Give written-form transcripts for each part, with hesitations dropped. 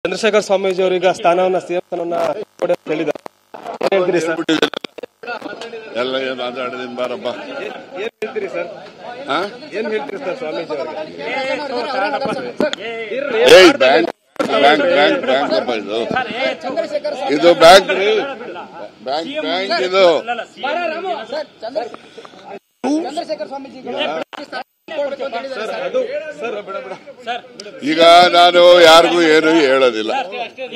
ಚಂದ್ರಶೇಖರ್ ಸ್ವಾಮೀಜಿ ಅವರೀಗ ಸ್ಥಾನವನ್ನ ಸಿಎಂ ಸ್ಥಾನವನ್ನ ಹೇಳಿದ್ದಾರೆ. ಏನ್ ಹೇಳ್ತೀರಿ ಸರ್? ಎಲ್ಲ ಏನು ಮಾತಾಡಿದೀನಿ ಬಾರಪ್ಪ. ಏನ್ ಹೇಳ್ತೀರಿ ಸರ್? ಏನ್ ಹೇಳ್ತೀರಿ ಸರ್ ಸ್ವಾಮೀಜಿ ಅವರಿಗೆ? ಬ್ಯಾಂಕ್ ಅಪ್ಪ ಇದು ಬ್ಯಾಂಕ್ ಇದು ಚಂದ್ರಶೇಖರ್ ಸ್ವಾಮೀಜಿ ಈಗ ನಾನು ಯಾರಿಗೂ ಏನು ಹೇಳೋದಿಲ್ಲ.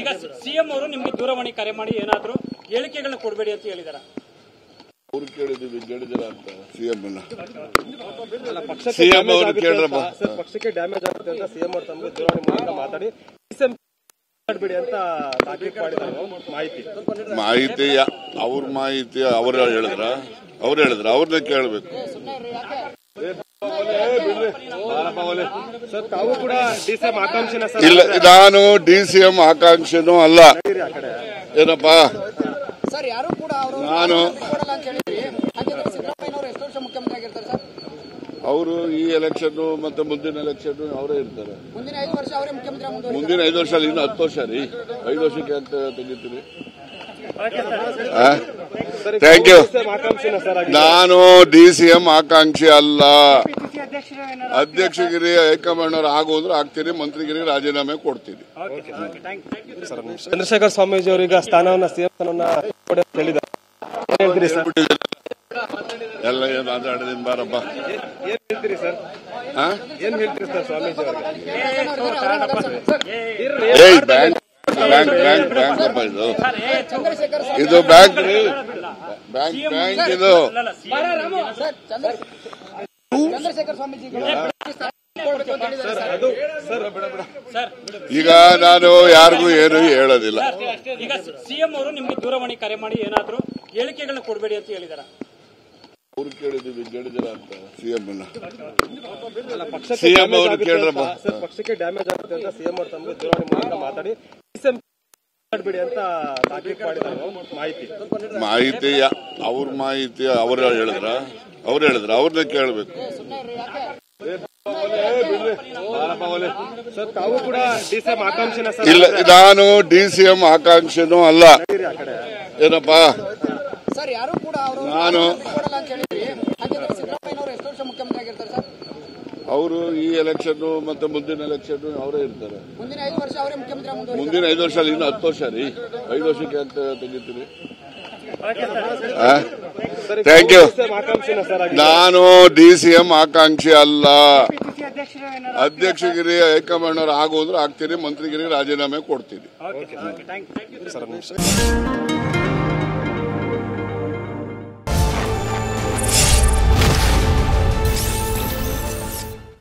ಈಗ ಸಿಎಂ ಅವರು ನಿಮ್ಗೆ ದೂರವಾಣಿ ಕರೆ ಮಾಡಿ ಏನಾದ್ರು ಹೇಳಿಕೆಗಳನ್ನ ಕೊಡಬೇಡಿ ಅಂತ ಹೇಳಿದಾರ. ಅವ್ರು ಕೇಳಿದಿರ ಅಂತ ಸಿಎಂ ಅವರು ಕೇಳ್ರಪ್ಪ. ಪಕ್ಷಕ್ಕೆ ಡ್ಯಾಮೇಜ್ ಆಗುತ್ತೆ ಅಂತ ಸಿಎಂ ಅವರು ತಮಗೆ ದೂರವಾಣಿ ಮೂಲಕ ಮಾತಾಡಿ ಮಾಡಬೇಡಿ ಅಂತ ತಾಕೀತು ಮಾಡಿದ್ದಾರೆ. ಮಾಹಿತಿ ಅವ್ರ ಮಾಹಿತಿ ಅವ್ರು ಹೇಳಿದ್ರ ಅವ್ರನ್ನ ಕೇಳಬೇಕು. ಸರ್ ತಾವು ಕೂಡ ಡಿಸಿಎಂ ಆಕಾಂಕ್ಷಿನ ಸರ್? ಇಲ್ಲ, ನಾನು ಡಿಸಿಎಂ ಆಕಾಂಕ್ಷಿನೂ ಅಲ್ಲ. ಏನಪ್ಪಾ ಸರ್, ಯಾರು ಕೂಡ ನಾನು ಸಿದ್ದರಾಮಯ್ಯನವರು ಎಷ್ಟು ವರ್ಷ ಮುಖ್ಯಮಂತ್ರಿ ಆಗಿರ್ತಾರೆ ಸರ್? ಅವರು ಈ ಎಲೆಕ್ಷನ್ ಮತ್ತೆ ಮುಂದಿನ ಎಲೆಕ್ಷನ್ ಅವರೇ ಇರ್ತಾರೆ. ಮುಂದಿನ 5 ವರ್ಷ ಅವರೇ ಮುಖ್ಯಮಂತ್ರಿ. ಮುಂದಿನ 5 ವರ್ಷ ಇನ್ನು 10 ವರ್ಷ ರೀ. 5 ವರ್ಷಕ್ಕೆ ಅಂತ ತೆಗಿತೀರಿ. Thank you. ನಾನು ಡಿಸಿಎಂ ಆಕಾಂಕ್ಷಿ ಅಲ್ಲ. ಅಧ್ಯಕ್ಷಗಿರಿ ಹೈಕಮಾಂಡ್ ಅವರು ಆಗೋದ್ರು ಆಗ್ತೀನಿ, ಮಂತ್ರಿಗಿರಿ ರಾಜೀನಾಮೆ ಕೊಡ್ತೀನಿ. ಚಂದ್ರಶೇಖರ್ ಸ್ವಾಮೀಜಿ ಅವರೀಗ ಸ್ಥಾನವನ್ನ ಸಿಎಂ ಸ್ಥಾನವನ್ನ ಹೇಳಿದ್ದಾರೆ. ಏನ್ ಹೇಳ್ತೀರಿ ಸರ್? ಎಲ್ಲ ಏನು ಮಾತಾಡಿದೀನಿ ಬಾರಪ್ಪ. ಏನ್ ಹೇಳ್ತೀರಿ ಸರ್? ಏನ್ ಹೇಳ್ತೀರಿ ಸರ್ ಸ್ವಾಮೀಜಿ ಅವರಿಗೆ? ಬ್ಯಾಂಕ್ ಅಪ್ಪ ಇದು ಬ್ಯಾಂಕ್ ಇದು ಚಂದ್ರಶೇಖರ್ ಸ್ವಾಮೀಜಿ ಈಗ ನಾನು ಯಾರಿಗೂ ಏನು ಹೇಳೋದಿಲ್ಲ. ಈಗ ಸಿಎಂ ಅವರು ನಿಮ್ಗೆ ದೂರವಾಣಿ ಕರೆ ಮಾಡಿ ಏನಾದ್ರು ಹೇಳಿಕೆಗಳನ್ನ ಕೊಡಬೇಡಿ ಅಂತ ಹೇಳಿದಾರ. ಅವ್ರು ಕೇಳಿದಿರ ಅಂತ ಸಿಎಂ ಅವರು ಕೇಳ್ರಪ್ಪ. ಪಕ್ಷಕ್ಕೆ ಡ್ಯಾಮೇಜ್ ಆಗುತ್ತೆ ಅಂತ ಸಿಎಂ ಅವರು ತಮಗೆ ದೂರವಾಣಿ ಮೂಲಕ ಮಾತಾಡಿ ಮಾಡಬೇಡಿ ಅಂತ ತಾಕೀತು ಮಾಡಿದ್ದಾರೆ. ಮಾಹಿತಿ ಅವ್ರ ಮಾಹಿತಿ ಅವ್ರು ಹೇಳಿದ್ರ ಅವ್ರನ್ನ ಕೇಳಬೇಕು. ಸರ್ ತಾವು ಕೂಡ ಡಿಸಿಎಂ ಆಕಾಂಕ್ಷಿನ ಸರ್? ಇಲ್ಲ, ನಾನು ಡಿಸಿಎಂ ಆಕಾಂಕ್ಷಿನೂ ಅಲ್ಲ. ಏನಪ್ಪಾ ಸರ್, ಯಾರು ಕೂಡ ನಾನು ಸಿದ್ದರಾಮಯ್ಯನವರು ಎಷ್ಟು ವರ್ಷ ಮುಖ್ಯಮಂತ್ರಿ ಆಗಿರ್ತಾರೆ ಸರ್? ಅವರು ಈ ಎಲೆಕ್ಷನ್ ಮತ್ತೆ ಮುಂದಿನ ಎಲೆಕ್ಷನ್ ಅವರೇ ಇರ್ತಾರೆ. ಮುಂದಿನ 5 ವರ್ಷ ಅವರೇ ಮುಖ್ಯಮಂತ್ರಿ. ಮುಂದಿನ 5 ವರ್ಷ ಇನ್ನು 10 ವರ್ಷ ರೀ. 5 ವರ್ಷಕ್ಕೆ ಅಂತ ತೆಗಿತೀರಿ. Thank you. ನಾನು ಡಿಸಿಎಂ ಆಕಾಂಕ್ಷಿ ಅಲ್ಲ. ಅಧ್ಯಕ್ಷಗಿರಿ ಹೈಕಮಾಂಡ್ ಅವರು ಆಗೋದ್ರು ಆಗ್ತೀನಿ, ಮಂತ್ರಿಗಿರಿ ರಾಜೀನಾಮೆ ಕೊಡ್ತೀನಿ.